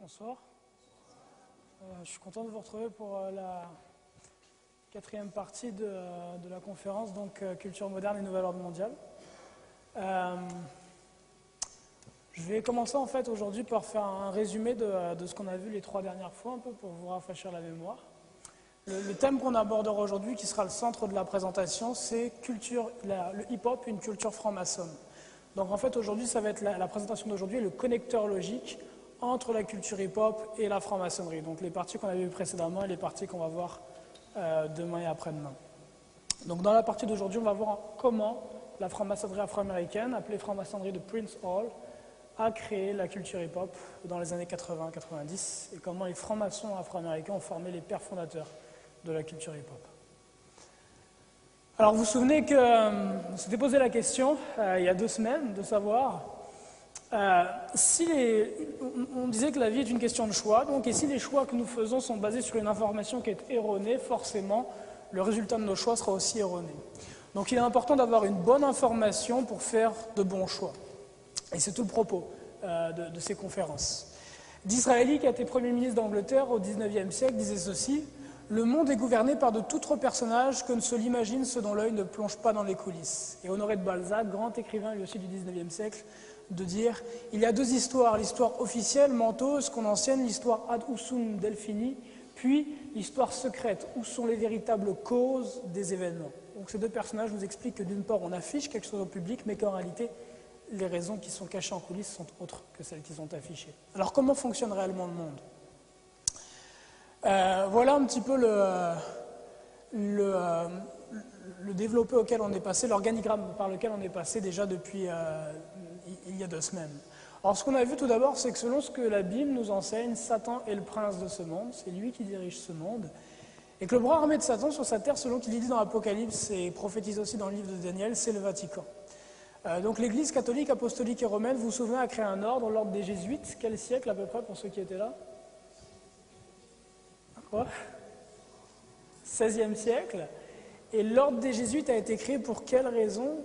Bonsoir. Je suis content de vous retrouver pour la quatrième partie de la conférence, donc Culture moderne et Nouvel ordre mondial. Je vais commencer en fait aujourd'hui par faire un résumé de ce qu'on a vu les 3 dernières fois, un peu pour vous rafraîchir la mémoire. Le thème qu'on abordera aujourd'hui, qui sera le centre de la présentation, c'est le hip-hop, une culture franc-maçonne. Donc en fait aujourd'hui, ça va être la présentation d'aujourd'hui, le connecteur logique entre la culture hip-hop et la franc-maçonnerie. Donc les parties qu'on avait vues précédemment et les parties qu'on va voir demain et après-demain. Donc dans la partie d'aujourd'hui, on va voir comment la franc-maçonnerie afro-américaine, appelée franc-maçonnerie de Prince Hall, a créé la culture hip-hop dans les années 80-90 et comment les francs-maçons afro-américains ont formé les pères fondateurs de la culture hip-hop. Alors vous vous souvenez qu'on s'était posé la question il y a 2 semaines de savoir on disait que la vie est une question de choix, donc, et si les choix que nous faisons sont basés sur une information qui est erronée, forcément, le résultat de nos choix sera aussi erroné. Donc il est important d'avoir une bonne information pour faire de bons choix. Et c'est tout le propos de ces conférences. Disraeli, qui a été Premier ministre d'Angleterre au XIXe siècle, disait ceci: « Le monde est gouverné par de tout autres personnages que ne se l'imaginent ceux dont l'œil ne plonge pas dans les coulisses. » Et Honoré de Balzac, grand écrivain lui aussi du XIXe siècle, de dire « Il y a 2 histoires, l'histoire officielle, menteuse, qu'on enseigne, l'histoire ad usum delphini, puis l'histoire secrète, où sont les véritables causes des événements. » Donc ces 2 personnages nous expliquent que d'une part on affiche quelque chose au public, mais qu'en réalité les raisons qui sont cachées en coulisses sont autres que celles qu'ils ont affichées. Alors comment fonctionne réellement le monde ? Voilà un petit peu le développé auquel on est passé, l'organigramme par lequel on est passé déjà depuis il y a 2 semaines. Alors ce qu'on a vu tout d'abord, c'est que selon ce que la Bible nous enseigne, Satan est le prince de ce monde, c'est lui qui dirige ce monde, et que le bras armé de Satan sur sa terre, selon qu'il est dit dans l'Apocalypse et prophétise aussi dans le livre de Daniel, c'est le Vatican. Donc l'Église catholique, apostolique et romaine, vous vous souvenez, a créé un ordre, l'ordre des Jésuites. Quel siècle à peu près pour ceux qui étaient là ? Quoi ? 16e siècle. Et l'ordre des Jésuites a été créé pour quelle raison ?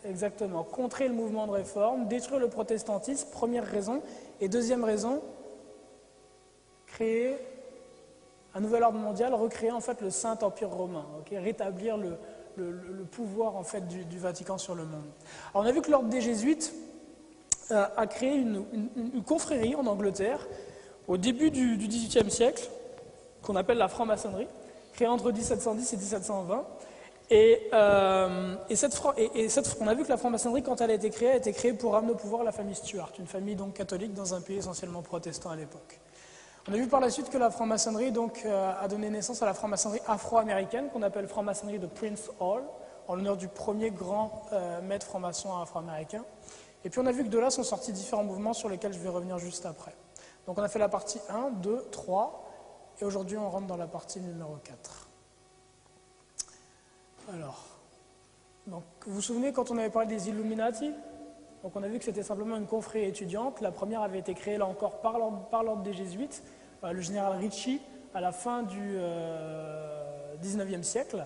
Exactement, contrer le mouvement de réforme, détruire le protestantisme, première raison. Et deuxième raison, créer un nouvel ordre mondial, recréer en fait le Saint-Empire romain, rétablir le pouvoir en fait du Vatican sur le monde. Alors on a vu que l'ordre des Jésuites a créé une confrérie en Angleterre au début du XVIIIe siècle, qu'on appelle la franc-maçonnerie, créée entre 1710 et 1720. On a vu que la franc-maçonnerie, quand elle a été créée pour ramener au pouvoir la famille Stuart, une famille donc catholique dans un pays essentiellement protestant à l'époque. On a vu par la suite que la franc-maçonnerie a donné naissance à la franc-maçonnerie afro-américaine, qu'on appelle franc-maçonnerie de Prince Hall, en l'honneur du premier grand maître franc-maçon afro-américain. Et puis on a vu que de là sont sortis différents mouvements sur lesquels je vais revenir juste après. Donc on a fait la partie 1, 2, 3, et aujourd'hui on rentre dans la partie numéro 4. Alors, donc, vous vous souvenez quand on avait parlé des Illuminati ? Donc on a vu que c'était simplement une confrérie étudiante. La première avait été créée là encore par l'ordre des Jésuites, le général Ritchie, à la fin du 19e siècle,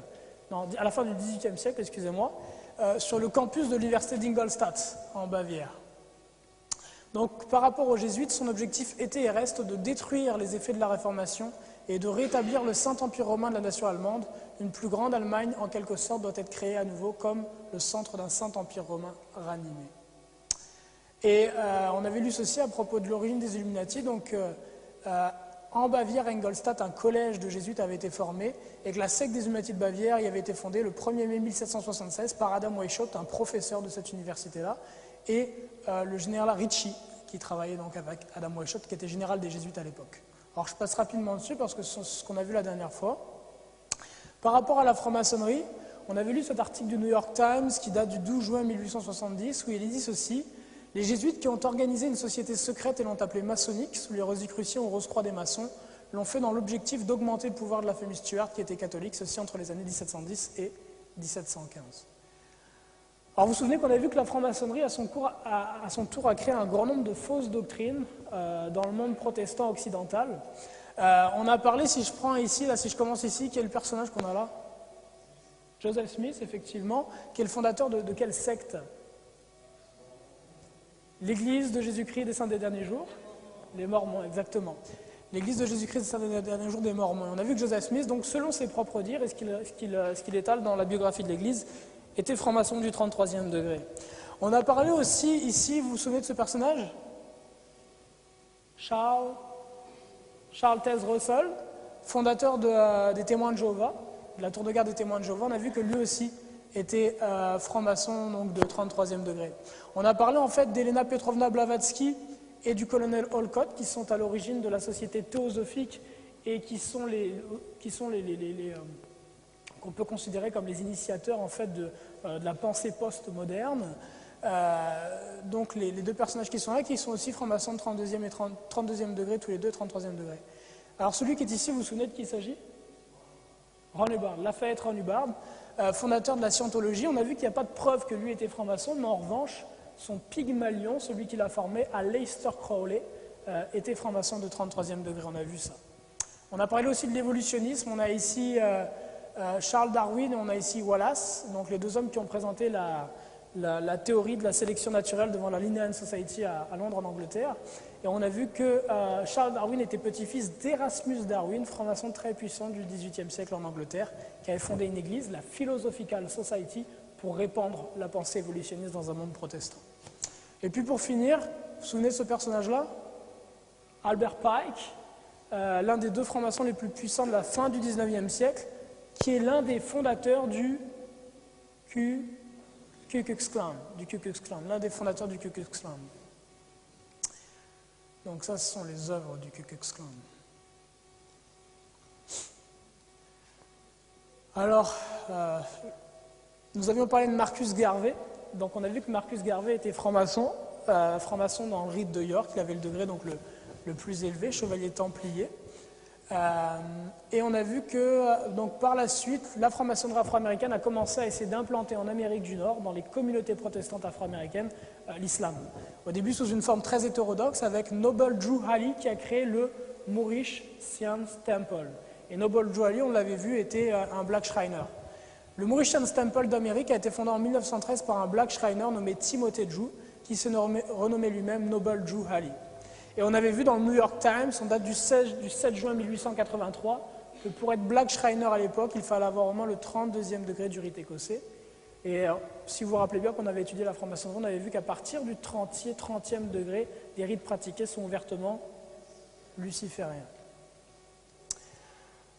non, à la fin du 18e siècle, excusez-moi, sur le campus de l'université d'Ingolstadt, en Bavière. Donc par rapport aux Jésuites, son objectif était et reste de détruire les effets de la Réformation et de rétablir le Saint-Empire romain de la nation allemande. Une plus grande Allemagne, en quelque sorte, doit être créée à nouveau comme le centre d'un Saint-Empire romain ranimé. Et on avait lu ceci à propos de l'origine des Illuminati. Donc, en Bavière, à Ingolstadt, un collège de jésuites avait été formé et que la secte des Illuminati de Bavière y avait été fondée le 1er mai 1776 par Adam Weishaupt, un professeur de cette université-là, et le général Ritchie, qui travaillait donc avec Adam Weishaupt, qui était général des jésuites à l'époque. Alors je passe rapidement dessus parce que c'est ce qu'on a vu la dernière fois. Par rapport à la franc-maçonnerie, on avait lu cet article du New York Times qui date du 12 juin 1870 où il est dit ceci: « Les jésuites qui ont organisé une société secrète et l'ont appelée maçonnique, sous les Rosicruciens ou Rose-Croix des maçons, l'ont fait dans l'objectif d'augmenter le pouvoir de la famille Stuart qui était catholique, ceci entre les années 1710 et 1715. » Alors vous vous souvenez qu'on a vu que la franc-maçonnerie à son tour a créé un grand nombre de fausses doctrines dans le monde protestant occidental. On a parlé, si je commence ici, qui est le personnage qu'on a là ? Joseph Smith, effectivement, qui est le fondateur de quelle secte ? L'Église de Jésus-Christ des Saints des Derniers Jours, les Mormons, exactement. L'Église de Jésus-Christ des Saints des Derniers Jours des Mormons. Et on a vu que Joseph Smith, donc selon ses propres dires et ce qu'il étale dans la biographie de l'Église, était franc-maçon du 33e degré. On a parlé aussi ici, vous vous souvenez de ce personnage? Charles Taze Russell, fondateur des Témoins de Jéhovah, de la tour de garde des Témoins de Jéhovah. On a vu que lui aussi était franc-maçon, donc de 33e degré. On a parlé en fait d'Elena Petrovna Blavatsky et du colonel Olcott, qui sont à l'origine de la société théosophique et qui sont qu'on peut considérer comme les initiateurs en fait de la pensée post-moderne. Donc les deux personnages qui sont là, qui sont aussi francs-maçons de 32e et 32e degré, tous les deux 33e degré. Alors celui qui est ici, vous vous souvenez de qui il s'agit? Ron Hubbard, Lafayette Ron Hubbard, fondateur de la scientologie. On a vu qu'il n'y a pas de preuve que lui était franc-maçon, mais en revanche, son Pygmalion, celui qui l'a formé, Aleister Crowley, était franc-maçon de 33e degré, on a vu ça. On a parlé aussi de l'évolutionnisme, on a ici Charles Darwin et on a ici Wallace, donc les deux hommes qui ont présenté la théorie de la sélection naturelle devant la Linnean Society à Londres, en Angleterre. Et on a vu que Charles Darwin était petit-fils d'Erasmus Darwin, franc-maçon très puissant du XVIIIe siècle en Angleterre, qui avait fondé une église, la Philosophical Society, pour répandre la pensée évolutionniste dans un monde protestant. Et puis pour finir, vous vous souvenez de ce personnage-là? Albert Pike, l'un des deux francs-maçons les plus puissants de la fin du XIXe siècle, qui est l'un des fondateurs du Ku Klux Klan, l'un des fondateurs du Ku Klux Klan. Donc ça, ce sont les œuvres du Ku Klux Klan. Alors, nous avions parlé de Marcus Garvey. Donc on a vu que Marcus Garvey était franc-maçon dans le rite de York. Il avait le degré donc le plus élevé, chevalier templier. Et on a vu que donc, par la suite, la franc-maçonnerie afro-américaine a commencé à essayer d'implanter en Amérique du Nord, dans les communautés protestantes afro-américaines, l'islam. Au début sous une forme très hétérodoxe, avec Noble Drew Halley qui a créé le Moorish Science Temple. Et Noble Drew Halley, on l'avait vu, était un Black Shriner. Le Moorish Science Temple d'Amérique a été fondé en 1913 par un Black Shriner nommé Timothy Drew, qui s'est renommé lui-même Noble Drew Halley. Et on avait vu dans le New York Times, on date du 7 juin 1883, que pour être Black Shriner à l'époque, il fallait avoir au moins le 32e degré du rite écossais. Et si vous vous rappelez bien qu'on avait étudié la franc-maçonnerie, on avait vu qu'à partir du 30e degré, les rites pratiqués sont ouvertement lucifériens.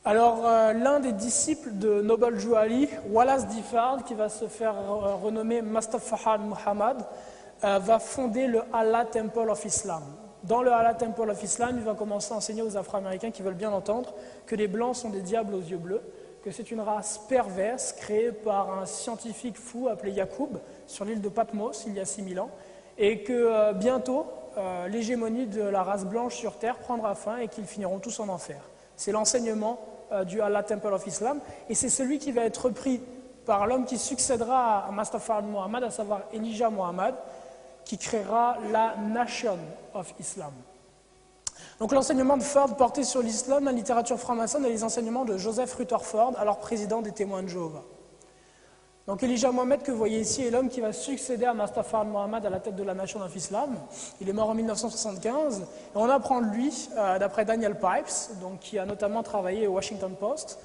Alors, l'un des disciples de Noble Drew Halley, Wallace Diffard, qui va se faire renommer Mustafa Muhammad, va fonder le Allah Temple of Islam. Dans le Allah Temple of Islam, il va commencer à enseigner aux Afro-Américains qui veulent bien l'entendre que les Blancs sont des diables aux yeux bleus, que c'est une race perverse créée par un scientifique fou appelé Yacoub sur l'île de Patmos il y a 6000 ans, et que bientôt l'hégémonie de la race blanche sur Terre prendra fin et qu'ils finiront tous en enfer. C'est l'enseignement du Allah Temple of Islam, et c'est celui qui va être repris par l'homme qui succédera à Mustafa Muhammad, à savoir Elijah Muhammad, qui créera la Nation of Islam. Donc l'enseignement de Ford portait sur l'islam, la littérature franc-maçonne et les enseignements de Joseph Rutherford, alors président des Témoins de Jéhovah. Donc Elijah Muhammad, que vous voyez ici, est l'homme qui va succéder à Mustafa Muhammad à la tête de la Nation of Islam. Il est mort en 1975. Et on apprend de lui, d'après Daniel Pipes, donc, qui a notamment travaillé au Washington Post,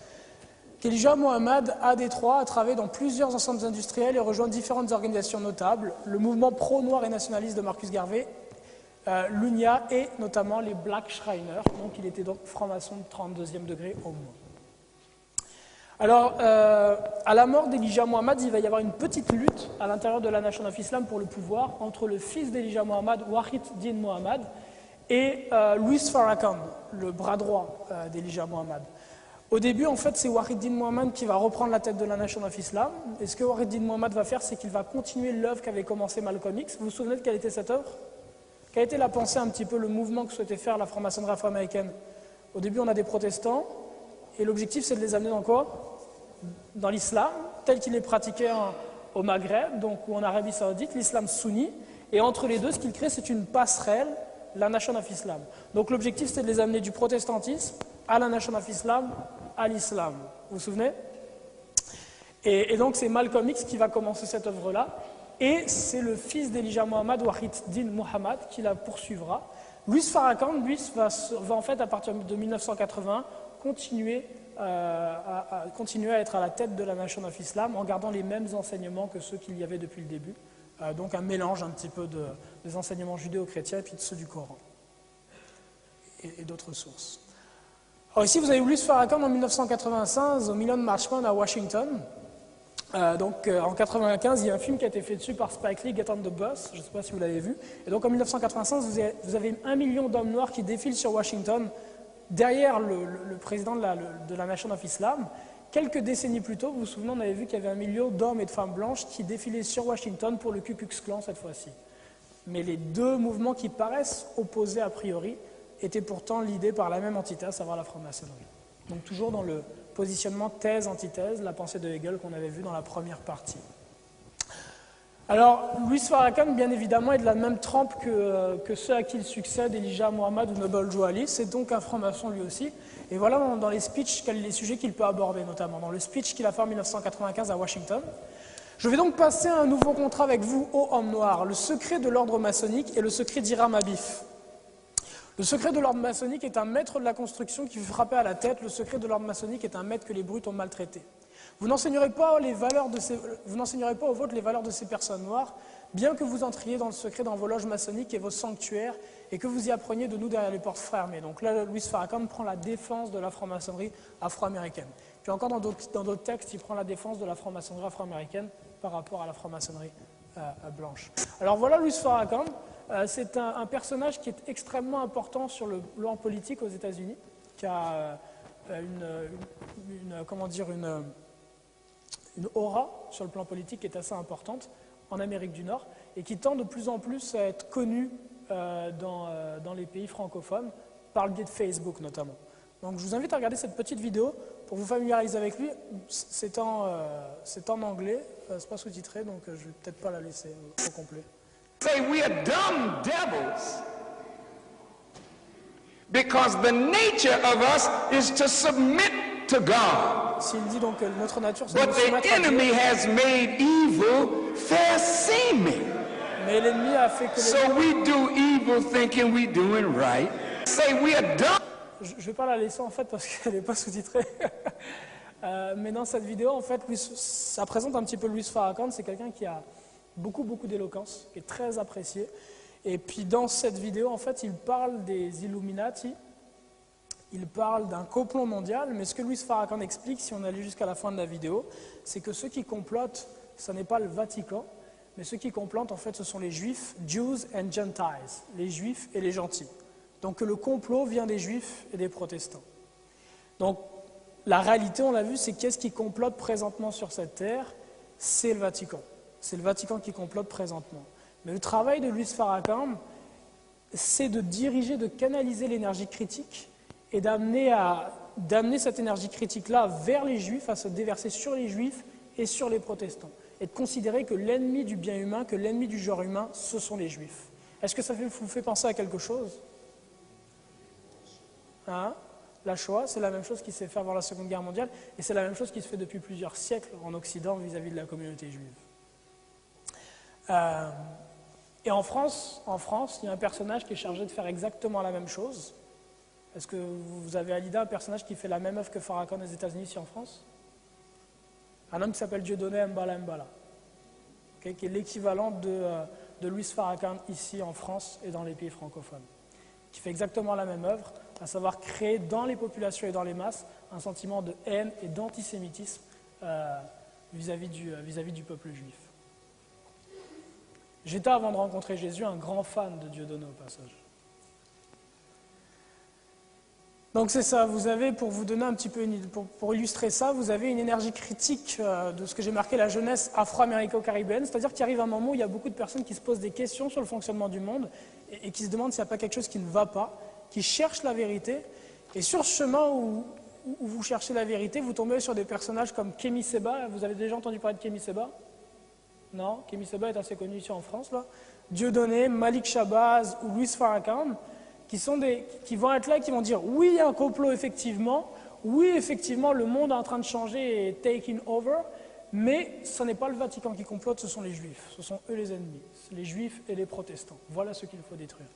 qu'Elijah Muhammad, à Détroit, a travaillé dans plusieurs ensembles industriels et rejoint différentes organisations notables, le mouvement pro-noir et nationaliste de Marcus Garvey, l'UNIA et notamment les Black Shriners. Donc il était donc franc-maçon de 32e degré au moins. Alors, à la mort d'Elijah Muhammad, il va y avoir une petite lutte à l'intérieur de la Nation of Islam pour le pouvoir entre le fils d'Elijah Muhammad, Wahid Din Muhammad, et Louis Farrakhan, le bras droit d'Elijah Muhammad. Au début, en fait, c'est Wahid Din Muhammad qui va reprendre la tête de la Nation of Islam. Et ce que Wahid Din Muhammad va faire, c'est qu'il va continuer l'œuvre qu'avait commencé Malcolm X. Vous vous souvenez de quelle était cette œuvre? Quelle était la pensée, un petit peu, le mouvement que souhaitait faire la franc-maçonnerie afro-américaine? Au début, on a des protestants, et l'objectif, c'est de les amener dans quoi? Dans l'islam, tel qu'il est pratiqué au Maghreb, donc ou en Arabie Saoudite, l'islam sunni. Et entre les deux, ce qu'il crée, c'est une passerelle, la Nation of Islam. Donc l'objectif, c'est de les amener du protestantisme à la Nation of Islam, à l'islam. Vous vous souvenez? Et donc c'est Malcolm X qui va commencer cette œuvre-là. Et c'est le fils d'Elijah Muhammad, Wahid Din Muhammad, qui la poursuivra. Louis Farrakhan, lui, va en fait, à partir de 1981, continuer à être à la tête de la Nation of Islam en gardant les mêmes enseignements que ceux qu'il y avait depuis le début. Donc un mélange un petit peu des enseignements judéo-chrétiens et puis de ceux du Coran et d'autres sources. Alors ici, vous avez Louis Farrakhan en 1995 au Million Marchman à Washington. En 1995, il y a un film qui a été fait dessus par Spike Lee, Get on the Bus, je ne sais pas si vous l'avez vu. Et donc en 1995, vous avez 1 million d'hommes noirs qui défilent sur Washington derrière le président de la Nation of Islam. Quelques décennies plus tôt, vous vous souvenez, on avait vu qu'il y avait 1 million d'hommes et de femmes blanches qui défilaient sur Washington pour le Ku Klux Klan cette fois-ci. Mais les deux mouvements qui paraissent opposés a priori étaient pourtant l'idée par la même entité, à savoir la franc-maçonnerie. Donc toujours dans le positionnement thèse-antithèse, la pensée de Hegel qu'on avait vu dans la première partie. Alors, Louis Farrakhan, bien évidemment, est de la même trempe que ceux à qui il succède, Elijah Muhammad ou Noble Drew Ali. C'est donc un franc-maçon lui aussi. Et voilà dans les speeches, les sujets qu'il peut aborder, notamment dans le speech qu'il a fait en 1995 à Washington. Je vais donc passer à un nouveau contrat avec vous, ô hommes noirs, le secret de l'ordre maçonnique et le secret d'Hiram Abif. Le secret de l'ordre maçonnique est un maître de la construction qui fut frappé à la tête. Le secret de l'ordre maçonnique est un maître que les brutes ont maltraité. Vous n'enseignerez pas aux vôtres les valeurs de ces personnes noires, bien que vous entriez dans le secret dans vos loges maçonniques et vos sanctuaires, et que vous y appreniez de nous derrière les portes fermées. Donc là, Louis Farrakhan prend la défense de la franc-maçonnerie afro-américaine. Puis encore dans d'autres textes, il prend la défense de la franc-maçonnerie afro-américaine par rapport à la franc-maçonnerie blanche. Alors voilà Louis Farrakhan. C'est un personnage qui est extrêmement important sur le plan politique aux États-Unis, qui a une aura sur le plan politique qui est assez importante en Amérique du Nord et qui tend de plus en plus à être connu dans les pays francophones par le biais de Facebook notamment. Donc je vous invite à regarder cette petite vidéo pour vous familiariser avec lui. C'est en anglais, c'est pas sous-titré, donc je vais peut-être pas la laisser au complet. Say we are dumb devils because the nature of us is to submit to God. S'il dit donc que notre nature c'est de But se soumettre the à Dieu, enemy has made evil fair seeming. mais l'ennemi a fait que So we do evil thinking we doing right. Say we are dumb. Je ne vais pas la laisser en fait parce qu'elle n'est pas sous-titrée. Mais dans cette vidéo, en fait, ça présente un petit peu Louis Farrakhan. C'est quelqu'un qui a beaucoup d'éloquence, qui est très apprécié. Et puis dans cette vidéo, en fait, il parle des Illuminati, il parle d'un complot mondial, mais ce que Louis Farrakhan explique, si on allait jusqu'à la fin de la vidéo, c'est que ceux qui complotent, ce n'est pas le Vatican, mais ceux qui complotent, en fait, ce sont les Juifs, Jews and Gentiles, les Juifs et les gentils. Donc le complot vient des Juifs et des protestants. Donc la réalité, on l'a vu, c'est qu'est-ce qui complote présentement sur cette terre? C'est le Vatican. C'est le Vatican qui complote présentement. Mais le travail de Louis Farrakhan, c'est de diriger, de canaliser l'énergie critique et d'amener cette énergie critique-là vers les Juifs, à se déverser sur les Juifs et sur les protestants. Et de considérer que l'ennemi du bien humain, que l'ennemi du genre humain, ce sont les Juifs. Est-ce que ça vous fait penser à quelque chose? Hein? La Shoah, c'est la même chose qui s'est fait avant la Seconde Guerre mondiale, et c'est la même chose qui se fait depuis plusieurs siècles en Occident vis-à-vis de la communauté juive. Et en France, il y a un personnage qui est chargé de faire exactement la même chose. Est-ce que vous avez à l'idée un personnage qui fait la même œuvre que Farrakhan aux États-Unis ici en France? Un homme qui s'appelle Dieudonné Mbala Mbala, okay, qui est l'équivalent de Louis Farrakhan ici en France et dans les pays francophones, qui fait exactement la même œuvre, à savoir créer dans les populations et dans les masses un sentiment de haine et d'antisémitisme vis-à-vis du peuple juif. J'étais, avant de rencontrer Jésus, un grand fan de Dieudonné au passage. Donc c'est ça, vous avez, pour vous donner un petit peu, pour illustrer ça, vous avez une énergie critique de ce que j'ai marqué la jeunesse afro-américo-caribéenne, c'est-à-dire qu'il arrive un moment où il y a beaucoup de personnes qui se posent des questions sur le fonctionnement du monde et qui se demandent s'il n'y a pas quelque chose qui ne va pas, qui cherchent la vérité, et sur ce chemin où vous cherchez la vérité, vous tombez sur des personnages comme Kémy Séba. Vous avez déjà entendu parler de Kémy Séba? Non, Kémy Séba est assez connu ici en France, là. Dieudonné, Malik Shabazz ou Louis Farrakhan, qui vont être là et qui vont dire oui, il y a un complot effectivement, oui, effectivement, le monde est en train de changer et taking over, Mais ce n'est pas le Vatican qui complote, ce sont les Juifs. Ce sont eux les ennemis, les Juifs et les protestants. Voilà ce qu'il faut détruire.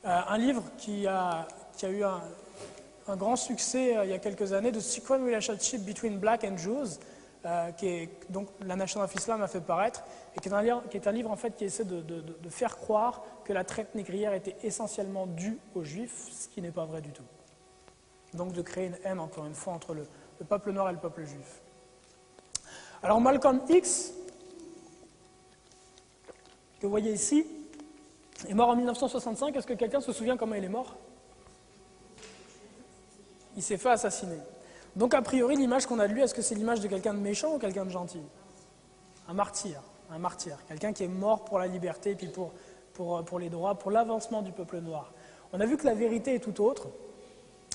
Un livre qui a eu un grand succès il y a quelques années, The Secret Relationship Between Black and Jews, donc la Nation of Islam a fait paraître, et qui est un livre en fait qui essaie de faire croire que la traite négrière était essentiellement due aux Juifs, ce qui n'est pas vrai du tout. Donc de créer une haine, encore une fois, entre le peuple noir et le peuple juif. Alors Malcolm X, que vous voyez ici, est mort en 1965. Est-ce que quelqu'un se souvient comment il est mort? Il s'est fait assassiner. Donc a priori, l'image qu'on a de lui, est-ce que c'est l'image de quelqu'un de méchant ou quelqu'un de gentil? Un martyr, quelqu'un qui est mort pour la liberté et puis pour les droits, pour l'avancement du peuple noir. On a vu que la vérité est tout autre.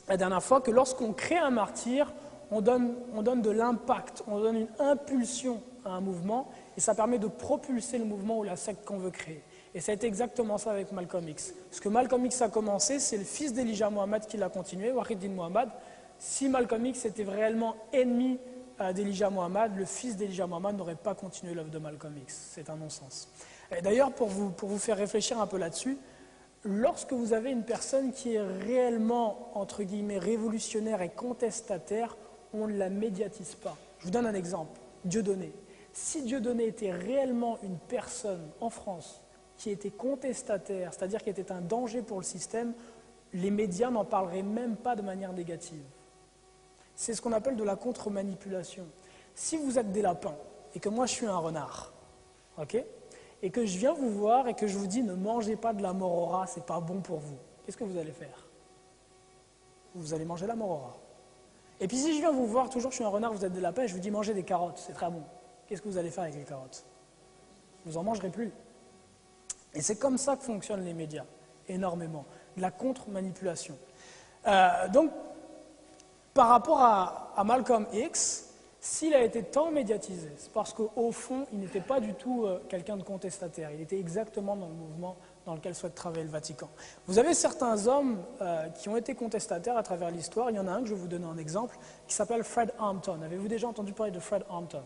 La dernière fois, que lorsqu'on crée un martyr, on donne de l'impact, on donne une impulsion à un mouvement et ça permet de propulser le mouvement ou la secte qu'on veut créer. Et ça a été exactement ça avec Malcolm X. Ce que Malcolm X a commencé, c'est le fils d'Elijah Muhammad qui l'a continué, Wahid Muhammad. Si Malcolm X était réellement ennemi d'Elijah Muhammad, le fils d'Elijah Muhammad n'aurait pas continué l'œuvre de Malcolm X. C'est un non-sens. D'ailleurs, pour vous faire réfléchir un peu là-dessus, lorsque vous avez une personne qui est réellement, entre guillemets, révolutionnaire et contestataire, on ne la médiatise pas. Je vous donne un exemple, Dieudonné. Si Dieudonné était réellement une personne en France qui était contestataire, c'est-à-dire qui était un danger pour le système, les médias n'en parleraient même pas de manière négative. C'est ce qu'on appelle de la contre-manipulation. Si vous êtes des lapins et que moi je suis un renard, ok, et que je viens vous voir et que je vous dis ne mangez pas de la mort au rat, c'est pas bon pour vous, qu'est-ce que vous allez faire? Vous allez manger la mort au rat. Et puis si je viens vous voir, toujours je suis un renard, vous êtes des lapins, et je vous dis mangez des carottes, c'est très bon. Qu'est-ce que vous allez faire avec les carottes? Vous en mangerez plus. Et c'est comme ça que fonctionnent les médias, énormément, de la contre-manipulation. Donc, par rapport à Malcolm X, s'il a été tant médiatisé, c'est parce qu'au fond, il n'était pas du tout quelqu'un de contestataire, il était exactement dans le mouvement dans lequel souhaite travailler le Vatican. Vous avez certains hommes qui ont été contestataires à travers l'histoire, il y en a un que je vais vous donner un exemple, qui s'appelle Fred Hampton. Avez-vous déjà entendu parler de Fred Hampton?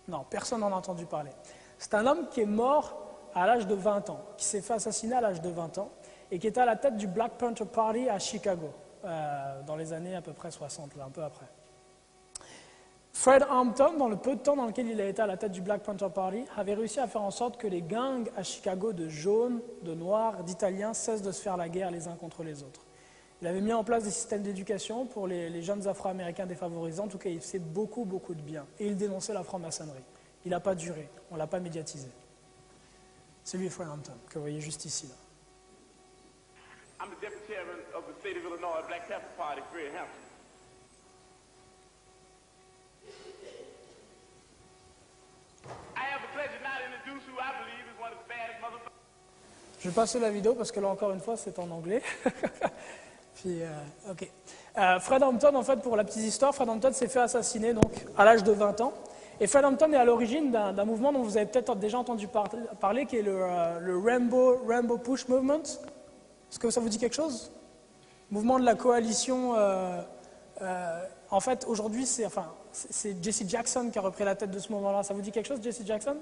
Non, personne n'en a entendu parler. C'est un homme qui est mort à l'âge de 20 ans, qui s'est fait assassiner à l'âge de 20 ans, et qui était à la tête du Black Panther Party à Chicago, dans les années à peu près 60, là, un peu après. Fred Hampton, dans le peu de temps dans lequel il a été à la tête du Black Panther Party, avait réussi à faire en sorte que les gangs à Chicago de jaunes, de noirs, d'italiens cessent de se faire la guerre les uns contre les autres. Il avait mis en place des systèmes d'éducation pour les jeunes Afro-Américains défavorisés. En tout cas, il faisait beaucoup, beaucoup de bien. Et il dénonçait la franc-maçonnerie. Il n'a pas duré, on ne l'a pas médiatisé. C'est lui, Fred Hampton, que vous voyez juste ici. Là. I'm the deputy chairman of the state of Illinois Black Panther Party, Fred Hampton. I have the pleasure now to introduce who I believe is one of the baddest motherfuckers. Je vais passer la vidéo parce que là, encore une fois, c'est en anglais. Puis, ok. Fred Hampton, en fait, pour la petite histoire, Fred Hampton s'est fait assassiner donc, à l'âge de 20 ans. Et Fred Hampton est à l'origine d'un mouvement dont vous avez peut-être déjà entendu parler, qui est le Rainbow Push Movement. Est-ce que ça vous dit quelque chose? Mouvement de la coalition. En fait, aujourd'hui, c'est Jesse Jackson qui a repris la tête de ce mouvement-là. Ça vous dit quelque chose, Jesse Jackson?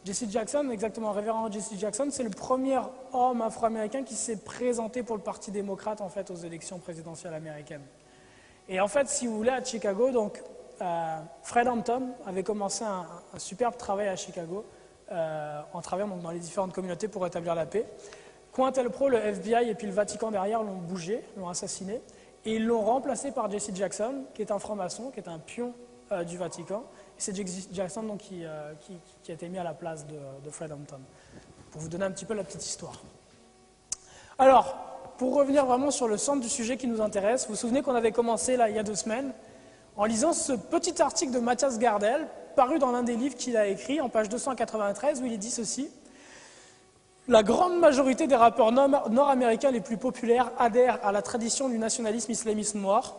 Jesse Jackson, exactement, révérend Jesse Jackson, c'est le premier homme afro-américain qui s'est présenté pour le Parti démocrate en fait, aux élections présidentielles américaines. Et en fait, si vous voulez, à Chicago, donc, Fred Hampton avait commencé un superbe travail à Chicago, en travaillant donc, dans les différentes communautés pour établir la paix. COINTELPRO, le FBI et puis le Vatican derrière l'ont bougé, l'ont assassiné, et ils l'ont remplacé par Jesse Jackson, qui est un franc-maçon, qui est un pion du Vatican. C'est Jesse Jackson donc, qui a été mis à la place de Fred Hampton, pour vous donner un petit peu la petite histoire. Alors, pour revenir vraiment sur le centre du sujet qui nous intéresse, vous vous souvenez qu'on avait commencé là, il y a 2 semaines, en lisant ce petit article de Mathias Gardel, paru dans l'un des livres qu'il a écrit, en page 293, où il dit ceci. La grande majorité des rappeurs nord-américains les plus populaires adhèrent à la tradition du nationalisme islamiste noir.